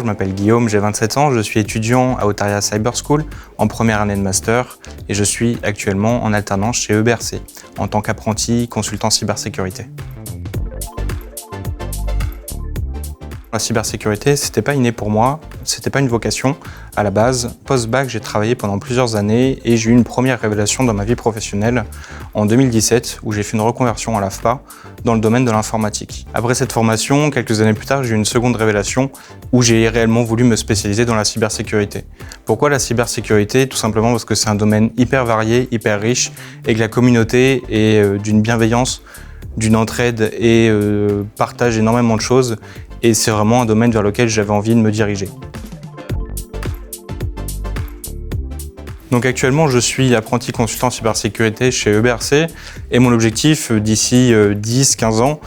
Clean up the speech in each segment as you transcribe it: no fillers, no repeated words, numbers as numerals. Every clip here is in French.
je m'appelle Guillaume, j'ai 27 ans, je suis étudiant à Otaria Cyber School en première année de master et je suis actuellement en alternance chez EBRC en tant qu'apprenti consultant cybersécurité. La cybersécurité, c'était pas inné pour moi, c'était pas une vocation. À la base, post-bac, j'ai travaillé pendant plusieurs années et j'ai eu une première révélation dans ma vie professionnelle en 2017 où j'ai fait une reconversion à l'AFPA dans le domaine de l'informatique. Après cette formation, quelques années plus tard, j'ai eu une seconde révélation où j'ai réellement voulu me spécialiser dans la cybersécurité. Pourquoi la cybersécurité? Tout simplement parce que c'est un domaine hyper varié, hyper riche et que la communauté est d'une bienveillance, d'une entraide et partage énormément de choses. Et c'est vraiment un domaine vers lequel j'avais envie de me diriger. Donc actuellement, je suis apprenti consultant cybersécurité chez EBRC et mon objectif d'ici 10-15 ans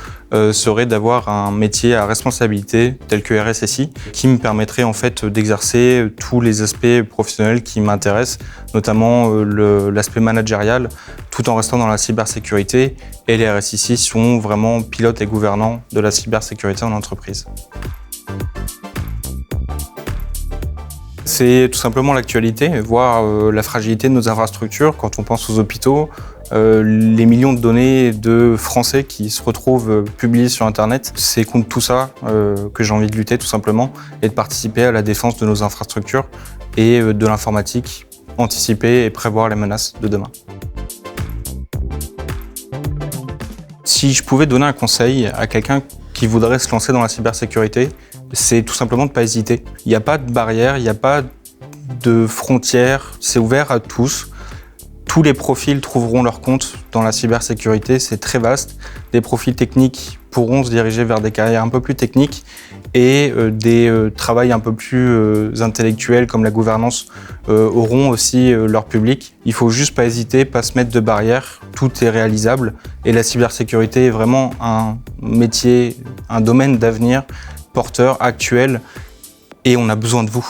serait d'avoir un métier à responsabilité tel que RSSI qui me permettrait en fait d'exercer tous les aspects professionnels qui m'intéressent, notamment l'aspect managérial, tout en restant dans la cybersécurité. Et les RSSI sont vraiment pilotes et gouvernants de la cybersécurité en entreprise. C'est tout simplement l'actualité, voir la fragilité de nos infrastructures quand on pense aux hôpitaux, les millions de données de Français qui se retrouvent publiées sur Internet. C'est contre tout ça que j'ai envie de lutter tout simplement et de participer à la défense de nos infrastructures et de l'informatique, anticiper et prévoir les menaces de demain. Si je pouvais donner un conseil à quelqu'un qui voudrait se lancer dans la cybersécurité, c'est tout simplement de ne pas hésiter. Il n'y a pas de barrière, il n'y a pas de frontières, c'est ouvert à tous. Tous les profils trouveront leur compte dans la cybersécurité, c'est très vaste. Des profils techniques pourront se diriger vers des carrières un peu plus techniques et des travails un peu plus intellectuels comme la gouvernance auront aussi leur public. Il faut juste pas hésiter, pas se mettre de barrières, tout est réalisable et la cybersécurité est vraiment un métier, un domaine d'avenir porteur, actuel et on a besoin de vous.